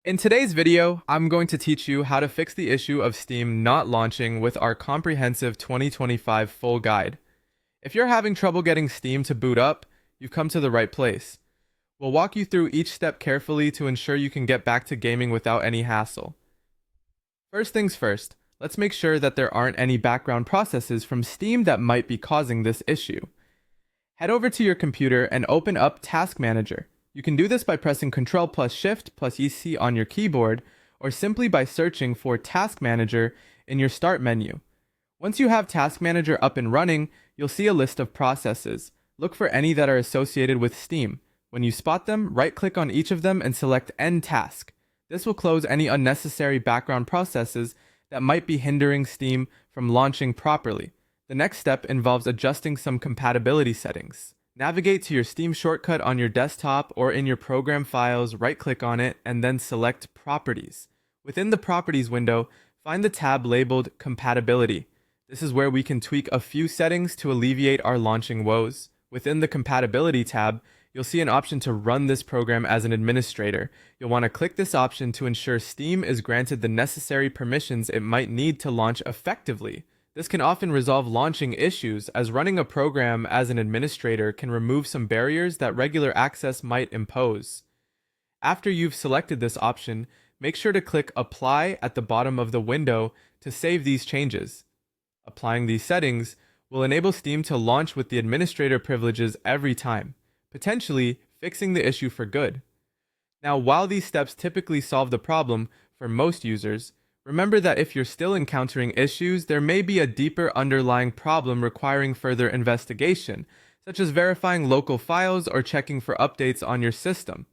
In today's video, I'm going to teach you how to fix the issue of Steam not launching with our comprehensive 2025 full guide. If you're having trouble getting Steam to boot up, you've come to the right place. We'll walk you through each step carefully to ensure you can get back to gaming without any hassle. First things first, let's make sure that there aren't any background processes from Steam that might be causing this issue. Head over to your computer and open up Task Manager. You can do this by pressing Ctrl plus Shift plus EC on your keyboard, or simply by searching for Task Manager in your Start menu. Once you have Task Manager up and running, you'll see a list of processes. Look for any that are associated with Steam. When you spot them, right-click on each of them and select End Task. This will close any unnecessary background processes that might be hindering Steam from launching properly. The next step involves adjusting some compatibility settings. Navigate to your Steam shortcut on your desktop or in your program files, right-click on it, and then select Properties. Within the Properties window, find the tab labeled Compatibility. This is where we can tweak a few settings to alleviate our launching woes. Within the Compatibility tab, you'll see an option to run this program as an administrator. You'll want to click this option to ensure Steam is granted the necessary permissions it might need to launch effectively. This can often resolve launching issues, as running a program as an administrator can remove some barriers that regular access might impose. After you've selected this option, make sure to click Apply at the bottom of the window to save these changes. Applying these settings will enable Steam to launch with the administrator privileges every time, potentially fixing the issue for good. Now, while these steps typically solve the problem for most users, remember that if you're still encountering issues, there may be a deeper underlying problem requiring further investigation, such as verifying local files or checking for updates on your system.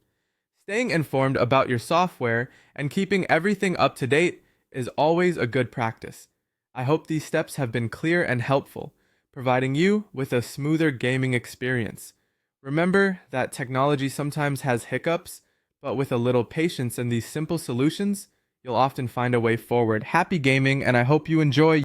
Staying informed about your software and keeping everything up to date is always a good practice. I hope these steps have been clear and helpful, providing you with a smoother gaming experience. Remember that technology sometimes has hiccups, but with a little patience and these simple solutions, you'll often find a way forward. Happy gaming, and I hope you enjoy